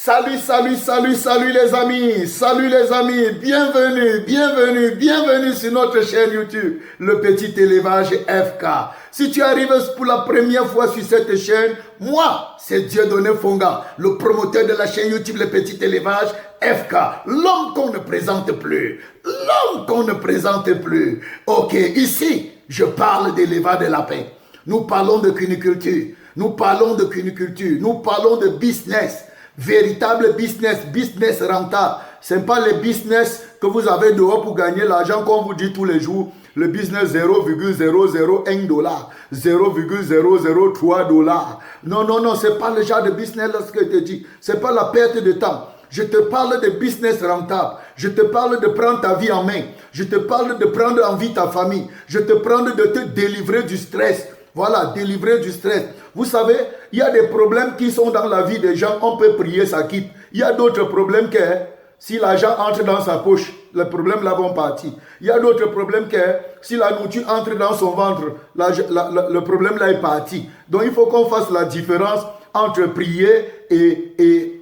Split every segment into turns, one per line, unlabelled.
Salut, salut, salut, salut les amis. Salut les amis. Bienvenue, bienvenue, bienvenue sur notre chaîne YouTube, Le Petit Élevage FK. Si tu arrives pour la première fois sur cette chaîne, moi, c'est Dieudonné Fonga, le promoteur de la chaîne YouTube Le Petit Élevage FK. L'homme qu'on ne présente plus. L'homme qu'on ne présente plus. Ok, ici, je parle d'élevage de lapins. Nous parlons de cuniculture. Nous parlons de cuniculture. Nous parlons de business. Véritable business, business rentable. Ce n'est pas les business que vous avez dehors pour gagner l'argent qu'on vous dit tous les jours. Le business 0,001 dollar, 0,003 dollars. Non, non, non, ce n'est pas le genre de business là, ce que je te dis. Ce n'est pas la perte de temps. Je te parle de business rentable. Je te parle de prendre ta vie en main. Je te parle de prendre en vie ta famille. Je te parle de te délivrer du stress. Voilà, délivrer du stress. Vous savez, il y a des problèmes qui sont dans la vie des gens. On peut prier, ça quitte. Il y a d'autres problèmes que si l'argent entre dans sa poche, les problèmes là vont partir. Il y a d'autres problèmes que si la nourriture entre dans son ventre, le problème là est parti. Donc il faut qu'on fasse la différence entre prier et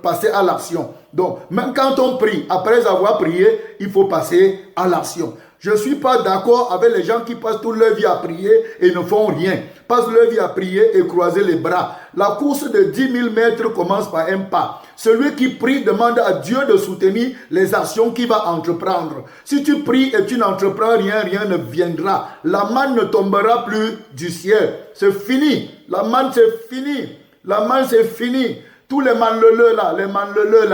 passer à l'action. Donc, même quand on prie, après avoir prié, il faut passer à l'action. Je ne suis pas d'accord avec les gens qui passent toute leur vie à prier et ne font rien. Passent leur vie à prier et croiser les bras. La course de 10 000 mètres commence par un pas. Celui qui prie demande à Dieu de soutenir les actions qu'il va entreprendre. Si tu pries et tu n'entreprends rien, rien ne viendra. La manne ne tombera plus du ciel. C'est fini. La manne, c'est fini. La manne, c'est fini. Tous les manleleux là,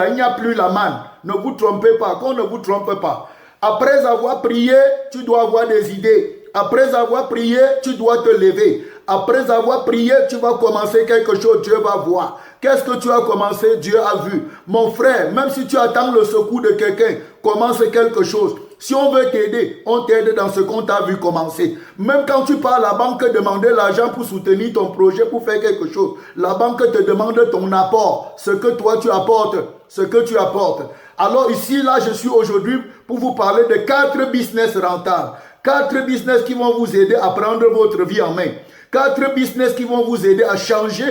il n'y a plus la manne. Ne vous trompez pas, qu'on ne vous trompe pas. Après avoir prié, tu dois avoir des idées. Après avoir prié, tu dois te lever. Après avoir prié, tu vas commencer quelque chose, Dieu va voir. Qu'est-ce que tu as commencé, Dieu a vu. Mon frère, même si tu attends le secours de quelqu'un, commence quelque chose. Si on veut t'aider, on t'aide dans ce qu'on t'a vu commencer. Même quand tu pars à la banque demander l'argent pour soutenir ton projet, pour faire quelque chose, la banque te demande ton apport, ce que toi tu apportes, ce que tu apportes. Alors ici, là, je suis aujourd'hui pour vous parler de 4 business rentables. 4 business qui vont vous aider à prendre votre vie en main. 4 business qui vont vous aider à changer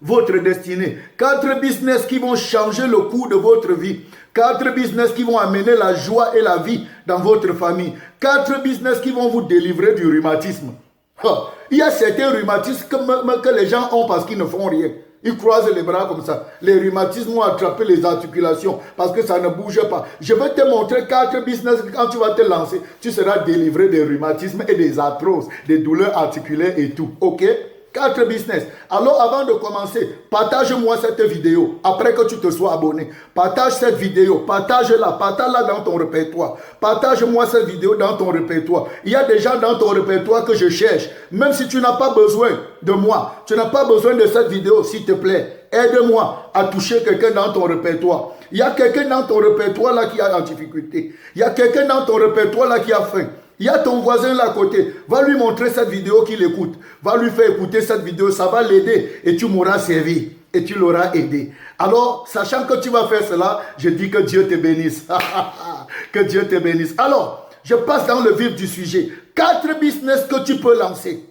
votre destinée. 4 business qui vont changer le cours de votre vie. 4 business qui vont amener la joie et la vie dans votre famille. 4 business qui vont vous délivrer du rhumatisme. Il y a certains rhumatismes que les gens ont parce qu'ils ne font rien. Ils croisent les bras comme ça. Les rhumatismes vont attraper les articulations parce que ça ne bouge pas. Je vais te montrer 4 business. Quand tu vas te lancer, tu seras délivré des rhumatismes et des arthroses, des douleurs articulaires et tout. Ok? 4 business. Alors avant de commencer, partage-moi cette vidéo. Après que tu te sois abonné, partage cette vidéo. Partage-la. Partage-la dans ton répertoire. Partage-moi cette vidéo dans ton répertoire. Il y a des gens dans ton répertoire que je cherche. Même si tu n'as pas besoin de moi, tu n'as pas besoin de cette vidéo, s'il te plaît. Aide-moi à toucher quelqu'un dans ton répertoire. Il y a quelqu'un dans ton répertoire là qui a en difficulté. Il y a quelqu'un dans ton répertoire là qui a faim. Il y a ton voisin là à côté. Va lui montrer cette vidéo qu'il écoute. Va lui faire écouter cette vidéo. Ça va l'aider et tu m'auras servi. Et tu l'auras aidé. Alors, sachant que tu vas faire cela, je dis que Dieu te bénisse. Que Dieu te bénisse. Alors, je passe dans le vif du sujet. 4 business que tu peux lancer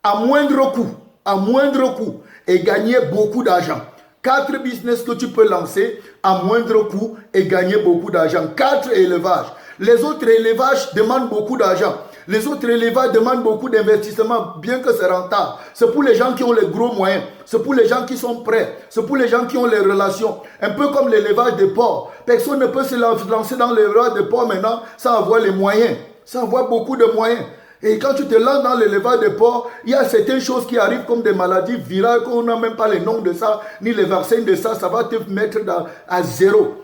à moindre coût. À moindre coût. Et gagner beaucoup d'argent. 4 business que tu peux lancer à moindre coût et gagner beaucoup d'argent. 4 élevages. Les autres élevages demandent beaucoup d'argent. Les autres élevages demandent beaucoup d'investissement, bien que c'est rentable. C'est pour les gens qui ont les gros moyens. C'est pour les gens qui sont prêts. C'est pour les gens qui ont les relations. Un peu comme l'élevage des porcs. Personne ne peut se lancer dans l'élevage des porcs maintenant sans avoir les moyens. Sans avoir beaucoup de moyens. Et quand tu te lances dans l'élevage des porcs, il y a certaines choses qui arrivent comme des maladies virales qu'on n'a même pas les noms de ça, ni les vaccins de ça. Ça va te mettre à zéro.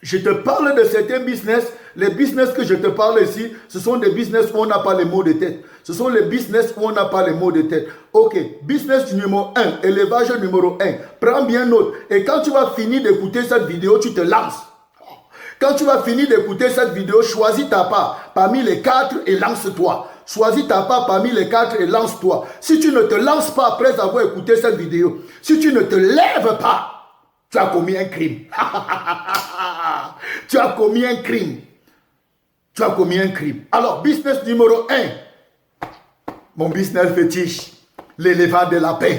Je te parle de certains business. Les business que je te parle ici, ce sont des business où on n'a pas les mots de tête. Ce sont les business où on n'a pas les mots de tête. Ok, business numéro 1, élevage numéro 1. Prends bien note. Et quand tu vas finir d'écouter cette vidéo, tu te lances. Quand tu vas finir d'écouter cette vidéo, choisis ta part parmi les 4 et lance-toi. Choisis ta part parmi les 4 et lance-toi. Si tu ne te lances pas après avoir écouté cette vidéo, si tu ne te lèves pas, tu as commis un crime. Tu as commis un crime. Tu as commis un crime. Alors, business numéro 1. Mon business fétiche. L'élevage de lapin.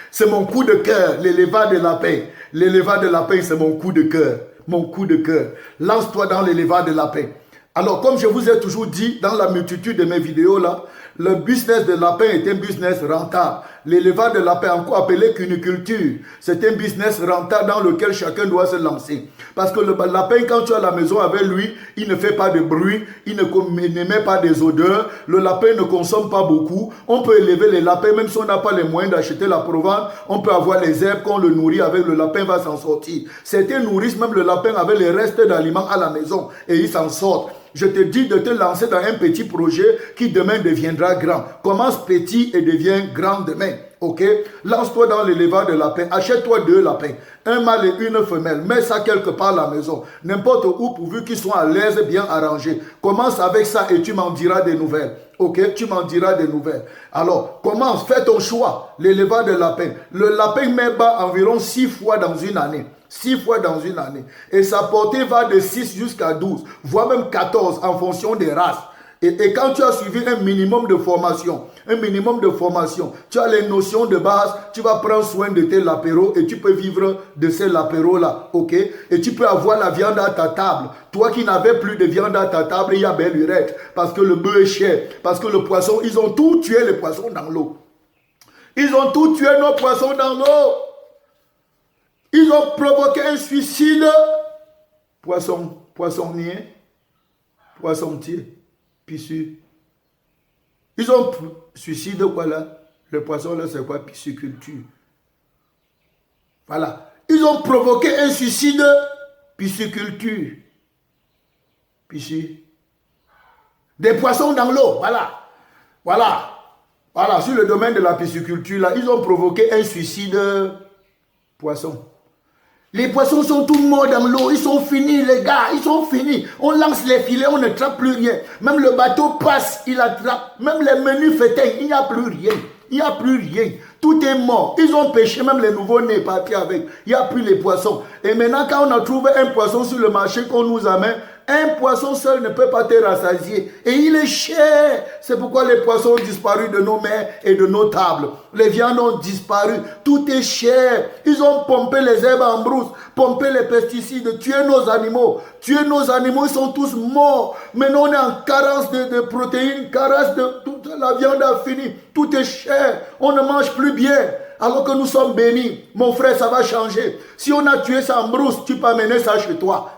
C'est mon coup de cœur, l'élevage de lapin. L'élevage de lapin, c'est mon coup de cœur. Mon coup de cœur. Lance-toi dans l'élevage de lapin. Alors, comme je vous ai toujours dit dans la multitude de mes vidéos là, le business de lapin est un business rentable. L'élevage de lapin, encore appelé cuniculture, c'est un business rentable dans lequel chacun doit se lancer. Parce que le lapin, quand tu es à la maison avec lui, il ne fait pas de bruit, il n'émet pas des odeurs, le lapin ne consomme pas beaucoup. On peut élever les lapins, même si on n'a pas les moyens d'acheter la provence, on peut avoir les herbes qu'on le nourrit avec, le lapin va s'en sortir. Certains nourrissent même le lapin avec les restes d'aliments à la maison et ils s'en sortent. Je te dis de te lancer dans un petit projet qui demain deviendra grand. Commence petit et deviens grand demain. Ok? Lance-toi dans l'élevage de lapins. Achète-toi 2 lapins. Un mâle et une femelle. Mets ça quelque part à la maison. N'importe où pourvu qu'ils soient à l'aise, bien arrangés. Commence avec ça et tu m'en diras des nouvelles. Ok? Tu m'en diras des nouvelles. Alors, commence. Fais ton choix. L'élevage de lapins. Le lapin met bas environ 6 fois dans une année. 6 fois dans une année. Et sa portée va de 6 jusqu'à 12, voire même 14 en fonction des races. Et quand tu as suivi un minimum de formation, tu as les notions de base, tu vas prendre soin de tes lapéros et tu peux vivre de ces lapéros-là, ok? Et tu peux avoir la viande à ta table. Toi qui n'avais plus de viande à ta table, il y a belle lurette, parce que le bœuf est cher, parce que le poisson, ils ont tout tué les poissons dans l'eau. Ils ont tout tué nos poissons dans l'eau. Ils ont provoqué un suicide. Poissonnier, poissontier, pissu. Ils ont suicide quoi là? Le poisson là c'est quoi? Pisciculture. Voilà. Ils ont provoqué un suicide. Pisciculture. Pisci. Des poissons dans l'eau. Voilà. Sur le domaine de la pisciculture là, ils ont provoqué un suicide. Poisson. Les poissons sont tous morts dans l'eau. Ils sont finis, les gars. Ils sont finis. On lance les filets, on ne trappe plus rien. Même le bateau passe, il attrape. Même les menus fétins, il n'y a plus rien. Il n'y a plus rien. Tout est mort. Ils ont pêché, même les nouveaux-nés partis avec. Il n'y a plus les poissons. Et maintenant, quand on a trouvé un poisson sur le marché qu'on nous amène, un poisson seul ne peut pas te rassasier. Et il est cher. C'est pourquoi les poissons ont disparu de nos mers et de nos tables. Les viandes ont disparu. Tout est cher. Ils ont pompé les herbes en brousse, pompé les pesticides, tué nos animaux. Ils sont tous morts. Maintenant, on est en carence de protéines, carence de toute la viande a fini. Tout est cher. On ne mange plus bien. Alors que nous sommes bénis. Mon frère, ça va changer. Si on a tué ça en brousse, tu peux amener ça chez toi.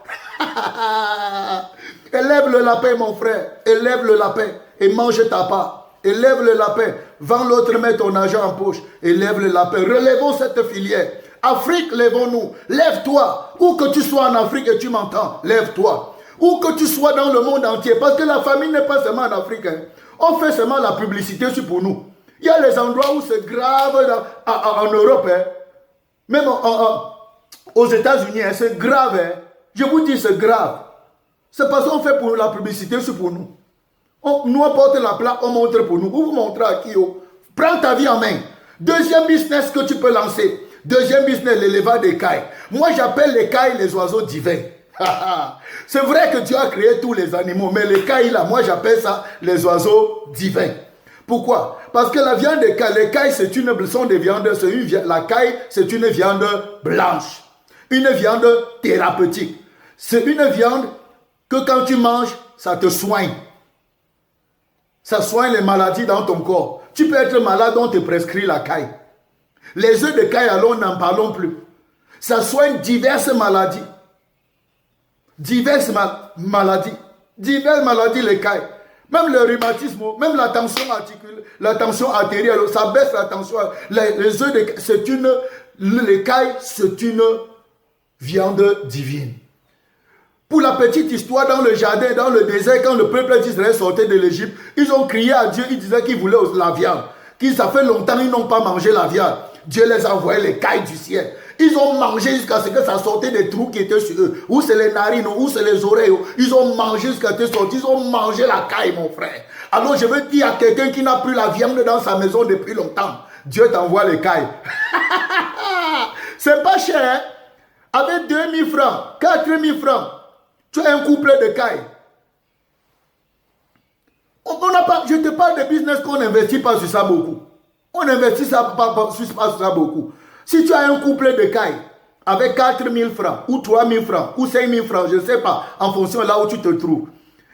Élève le lapin, mon frère. Élève le lapin et mange ta part. Élève le lapin. Vends l'autre, mets ton argent en poche. Élève le lapin. Relevons cette filière. Afrique, lèvons-nous. Lève-toi. Où que tu sois en Afrique et tu m'entends, lève-toi. Où que tu sois dans le monde entier. Parce que la famille n'est pas seulement en Afrique. Hein. On fait seulement la publicité pour nous. Il y a les endroits où c'est grave en Europe. Hein. Même aux États-Unis, hein, c'est grave. Hein. Je vous dis, c'est grave. C'est parce qu'on fait pour la publicité, c'est pour nous. Nous, on porte la plaque, on montre pour nous. Vous montrez à qui? Prends ta vie en main. Deuxième business que tu peux lancer. Deuxième business, l'élevage des cailles. Moi, j'appelle les cailles les oiseaux divins. C'est vrai que Dieu a créé tous les animaux, mais les cailles, là, moi, j'appelle ça les oiseaux divins. Pourquoi? Parce que la viande des cailles, les cailles, sont des viandes, la caille, c'est une viande blanche. Une viande thérapeutique. C'est une viande que quand tu manges, ça te soigne. Ça soigne les maladies dans ton corps. Tu peux être malade, on te prescrit la caille. Les œufs de caille, alors n'en parlons plus. Ça soigne diverses maladies. Diverses maladies, les cailles. Même le rhumatisme, même la tension articulaire, la tension artérielle, ça baisse la tension. Les œufs de caille, les cailles, c'est une viande divine. Pour la petite histoire, dans le jardin, dans le désert, quand le peuple d'Israël sortait de l'Égypte, ils ont crié à Dieu, ils disaient qu'ils voulaient la viande. Ça fait longtemps qu'ils n'ont pas mangé la viande. Dieu les a envoyé les cailles du ciel. Ils ont mangé jusqu'à ce que ça sortait des trous qui étaient sur eux. Ou c'est les narines, ou c'est les oreilles. Ils ont mangé jusqu'à ce que ça sorte. Ils ont mangé la caille, mon frère. Alors je veux dire à quelqu'un qui n'a plus la viande dans sa maison depuis longtemps, Dieu t'envoie les cailles. C'est pas cher. Avec 2000 francs, 4000 francs, tu as un couplet de cailles. Je te parle de business qu'on n'investit pas sur ça beaucoup. On investit ça, pas ça beaucoup. Si tu as un couple de cailles avec 4 000 francs, ou 3 000 francs, ou 5 000 francs, je ne sais pas, en fonction de là où tu te trouves,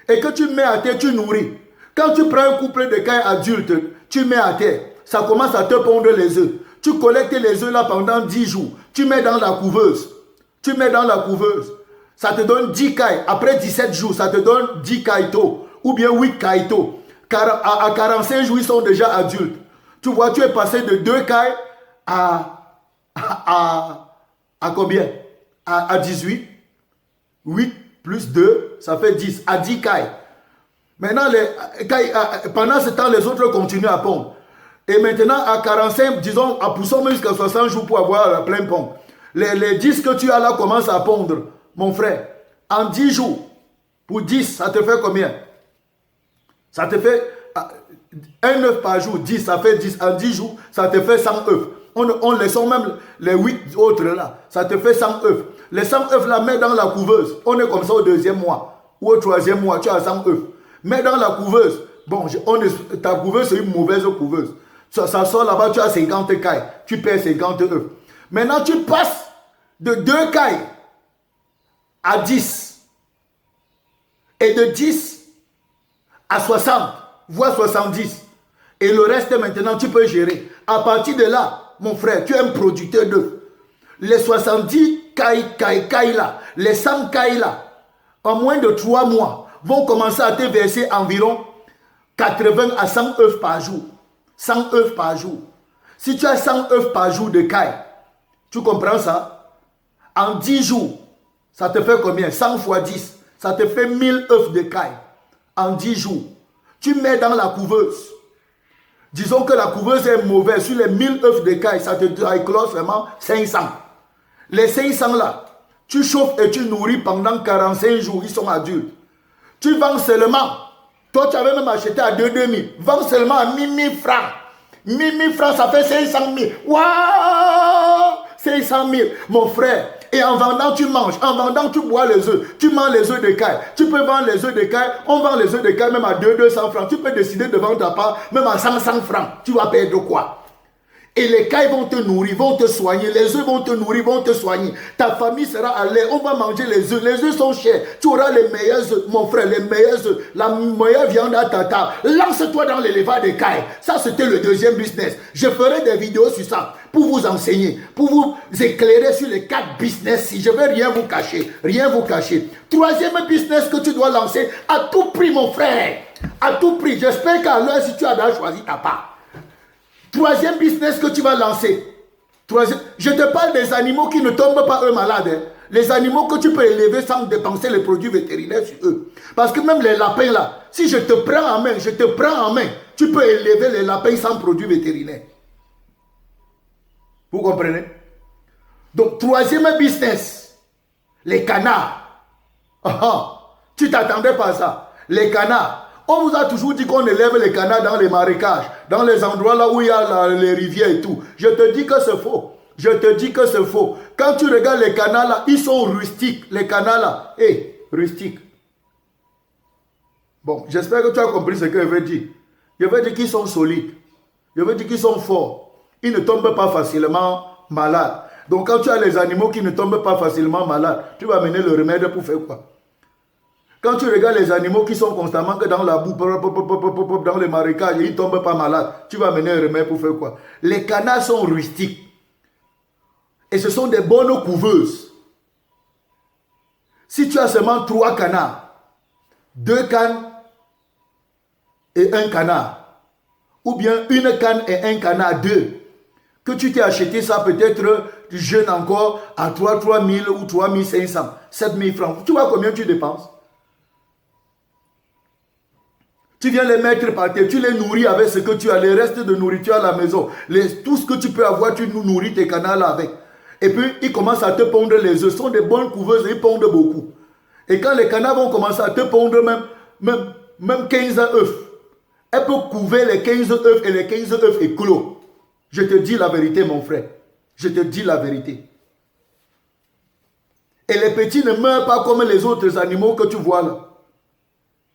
et que tu mets à terre, tu nourris. Quand tu prends un couple de cailles adultes, tu mets à terre, ça commence à te pondre les œufs. Tu collectes les œufs là pendant 10 jours. Tu mets dans la couveuse. Tu mets dans la couveuse. Ça te donne 10 cailles. Après 17 jours, ça te donne 10 caïtos. Ou bien 8 caïtos. À 45 jours, ils sont déjà adultes. Tu vois, tu es passé de 2 cailles à combien? À 18. 8 plus 2, ça fait 10. À 10 cailles. Maintenant, pendant ce temps, les autres continuent à pondre. Et maintenant, à 45, disons, à poussons même jusqu'à 60 jours pour avoir la pleine pompe. Les 10 que tu as là commencent à pondre, mon frère. En 10 jours, pour 10, ça te fait combien? Ça te fait un œuf par jour, 10, ça fait 10. En 10 jours, ça te fait 100 œufs. On laisse même les 8 autres là, ça te fait 100 œufs. Les 100 œufs là, mets dans la couveuse. On est comme ça au 2e mois ou au 3e mois, tu as 100 œufs. Mets dans la couveuse. Bon, ta couveuse, c'est une mauvaise couveuse. Ça sort là-bas, tu as 50 cailles. Tu perds 50 œufs. Maintenant, tu passes de 2 cailles à 10. Et de 10 à 60, voire 70. Et le reste, maintenant, tu peux gérer. À partir de là, mon frère, tu es un producteur d'œufs. Les 70 cailles là, les 100 cailles là, en moins de 3 mois, vont commencer à te verser environ 80 à 100 œufs par jour. 100 œufs par jour. Si tu as 100 œufs par jour de caille, tu comprends ça? En 10 jours, ça te fait combien? 100 fois 10, ça te fait 1000 œufs de caille. En 10 jours. Tu mets dans la couveuse. Disons que la couveuse est mauvaise. Sur les 1000 œufs de caille, ça te éclose vraiment 500. Les 500 là, tu chauffes et tu nourris pendant 45 jours. Ils sont adultes. Tu vends seulement. Toi, tu avais même acheté à 2 000. Vends seulement à 1 000 francs. 1 000 francs, ça fait 500 000. Waouh! 500 000. Mon frère. Et en vendant, tu manges. En vendant, tu bois les œufs. Tu manges les œufs de caille. Tu peux vendre les œufs de caille. On vend les œufs de caille même à 200 francs. Tu peux décider de vendre ta part même à 100 francs. Tu vas perdre quoi? Et les cailles vont te nourrir, vont te soigner. Les œufs vont te nourrir, vont te soigner. Ta famille sera à l'aise. On va manger les œufs. Les œufs sont chers. Tu auras les meilleurs œufs, mon frère, les meilleurs œufs. La meilleure viande à ta table. Lance-toi dans l'élevage des cailles. Ça, c'était le 2e business. Je ferai des vidéos sur ça pour vous enseigner, pour vous éclairer sur les 4 business. Si je ne vais rien vous cacher, rien vous cacher. 3e business que tu dois lancer à tout prix, mon frère. À tout prix. J'espère qu'à l'heure, si tu as déjà choisi ta part. 3e business que tu vas lancer. Je te parle des animaux qui ne tombent pas eux malades. Hein. Les animaux que tu peux élever sans dépenser les produits vétérinaires sur eux. Parce que même les lapins là, si je te prends en main, tu peux élever les lapins sans produits vétérinaires. Vous comprenez? Donc, 3e business, les canards. Tu t'attendais pas à ça. Les canards. On vous a toujours dit qu'on élève les canards dans les marécages, dans les endroits là où il y a les rivières et tout. Je te dis que c'est faux. Je te dis que c'est faux. Quand tu regardes les canards là, ils sont rustiques. Les canards là, rustiques. Bon, j'espère que tu as compris ce que je veux dire. Je veux dire qu'ils sont solides. Je veux dire qu'ils sont forts. Ils ne tombent pas facilement malades. Donc quand tu as les animaux qui ne tombent pas facilement malades, tu vas mener le remède pour faire quoi? Quand tu regardes les animaux qui sont constamment que dans la boue, dans les marécages, ils ne tombent pas malades, tu vas mener un remède pour faire quoi? Les canards sont rustiques. Et ce sont des bonnes couveuses. Si tu as seulement 3 canards, 2 cannes et 1 canard, ou bien 1 canne et 1 canard, 2, que tu t'es acheté ça peut-être jeune encore à 3 000 ou 3 500, 7 000 francs. Tu vois combien tu dépenses? Tu viens les mettre par terre, tu les nourris avec ce que tu as, les restes de nourriture à la maison. Tout ce que tu peux avoir, tu nourris tes canards là avec. Et puis, ils commencent à te pondre les œufs. Ce sont des bonnes couveuses, ils pondent beaucoup. Et quand les canards vont commencer à te pondre même 15 œufs, elles peuvent couver les 15 œufs et les 15 œufs éclos. Je te dis la vérité, mon frère. Je te dis la vérité. Et les petits ne meurent pas comme les autres animaux que tu vois là.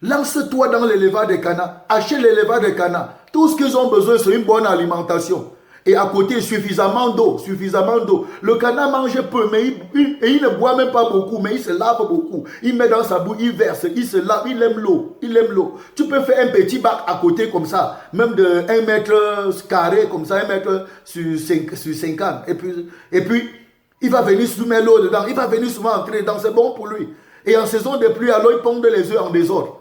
Lance-toi dans l'élevage de Cana. Achète l'élevage de Cana. Tout ce qu'ils ont besoin, c'est une bonne alimentation. Et à côté, suffisamment d'eau. Le canard mange peu, mais il ne boit même pas beaucoup, mais il se lave beaucoup. Il met dans sa bouche, il verse, il se lave, il aime l'eau. Tu peux faire un petit bac à côté comme ça, même de 1 mètre carré comme ça, 1 mètre sur 50. Et puis, il va venir soumettre l'eau dedans, il va venir souvent entrer dedans, c'est bon pour lui. Et en saison de pluie, alors il pondent les œufs en désordre.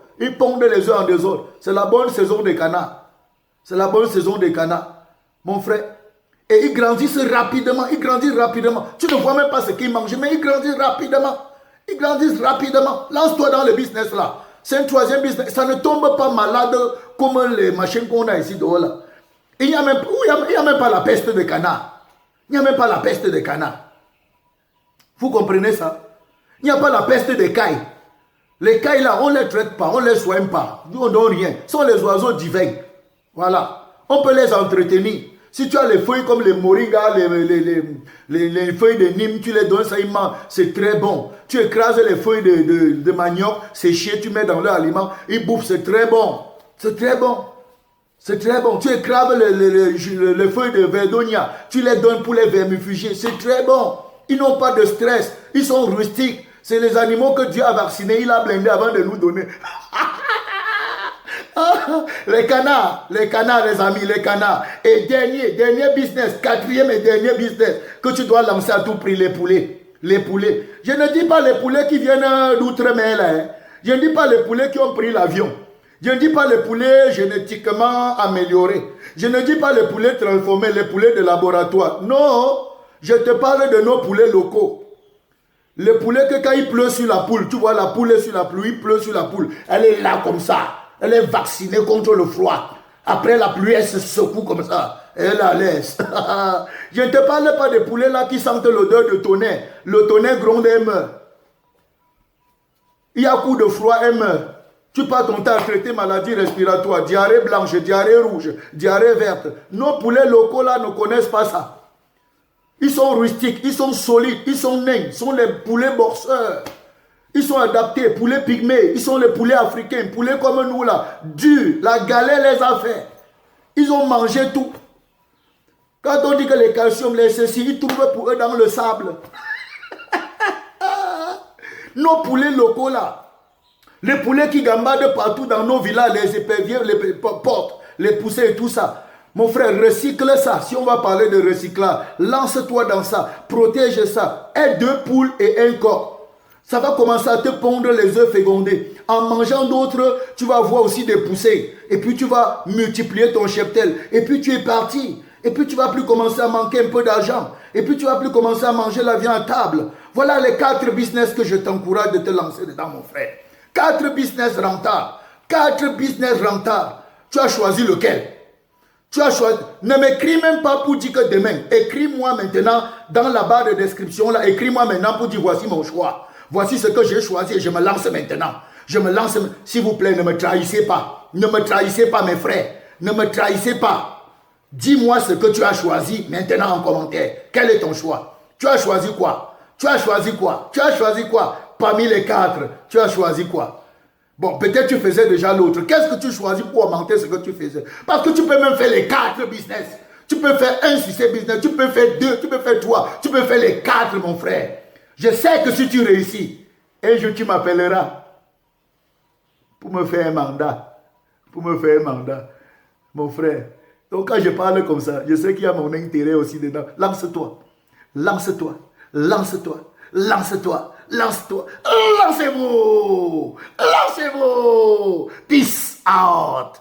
C'est la bonne saison des canards. Mon frère. Et ils grandissent rapidement. Tu ne vois même pas ce qu'ils mangent, mais ils grandissent rapidement. Lance-toi dans le business là. C'est un troisième business. Ça ne tombe pas malade comme les machines qu'on a ici dehors là. Il n'y a même pas la peste de canard. Vous comprenez ça? Il n'y a pas la peste des cailles. Les cailles là, on ne les traite pas, on ne les soigne pas. Nous, on ne donne rien. Ce sont les oiseaux divins. Voilà. On peut les entretenir. Si tu as les feuilles comme les moringa, les feuilles de Nîmes, tu les donnes, ça ils mangent, c'est très bon. Tu écrases les feuilles de manioc séchées, tu mets dans leur aliment, ils bouffent, c'est très bon. Tu écrases les feuilles de verdonia, tu les donnes pour les vermifuger, c'est très bon. Ils n'ont pas de stress, ils sont rustiques. C'est les animaux que Dieu a vaccinés, il a blindés avant de nous donner. Les canards, les amis, les canards. Et dernier business, quatrième et dernier business que tu dois lancer à tout prix, les poulets. Je ne dis pas les poulets qui viennent d'outre-mer là. Je ne dis pas les poulets qui ont pris l'avion. Je ne dis pas les poulets génétiquement améliorés. Je ne dis pas les poulets transformés, les poulets de laboratoire. Non, je te parle de nos poulets locaux. Les poulets que quand il pleut sur la poule, tu vois la poule est sur la pluie, il pleut sur la poule. Elle est là comme ça. Elle est vaccinée contre le froid. Après la pluie, elle se secoue comme ça. Elle est à l'aise. Je ne te parle pas des poulets là qui sentent l'odeur de tonnerre. Le tonnerre gronde et meurt. Il y a coup de froid, elle meurt. Tu passes ton temps à traiter maladie respiratoire, diarrhée blanche, diarrhée rouge, diarrhée verte. Nos poulets locaux là ne connaissent pas ça. Ils sont rustiques, ils sont solides, ils sont nains, ils sont les poulets boxeurs. Ils sont adaptés, poulets pygmées, ils sont les poulets africains, poulets comme nous là, durs, la galère les a fait. Ils ont mangé tout. Quand on dit que les calcium, les ceci, ils trouvent pour eux dans le sable. Nos poulets locaux là, les poulets qui gambadent partout dans nos villages, les éperviers, les portes, les poussées et tout ça. Mon frère, recycle ça. Si on va parler de recyclage, lance-toi dans ça, protège ça. Aie 2 poules et 1 coq. Ça va commencer à te pondre les œufs fécondés. En mangeant d'autres, tu vas avoir aussi des poussées. Et puis tu vas multiplier ton cheptel. Et puis tu es parti. Et puis tu vas plus commencer à manquer un peu d'argent. Et puis tu vas plus commencer à manger la viande à table. Voilà les 4 business que je t'encourage de te lancer dedans, mon frère. 4 business rentables. 4 business rentables. Tu as choisi lequel? Tu as choisi. Ne m'écris même pas pour dire que demain. Écris-moi maintenant dans la barre de description là. Écris-moi maintenant pour dire voici mon choix. Voici ce que j'ai choisi et je me lance maintenant. Je me lance. S'il vous plaît, ne me trahissez pas. Ne me trahissez pas, mes frères. Ne me trahissez pas. Dis-moi ce que tu as choisi maintenant en commentaire. Quel est ton choix? Tu as choisi quoi? Parmi les 4, tu as choisi quoi? Bon, peut-être tu faisais déjà l'autre. Qu'est-ce que tu choisis pour augmenter ce que tu faisais? Parce que tu peux même faire les 4 business. Tu peux faire un succès business. Tu peux faire 2, tu peux faire 3. Tu peux faire les 4, mon frère. Je sais que si tu réussis, un jour tu m'appelleras pour me faire un mandat. Mon frère. Donc quand je parle comme ça, je sais qu'il y a mon intérêt aussi dedans. Lance-toi. Lancez-vous. Peace out.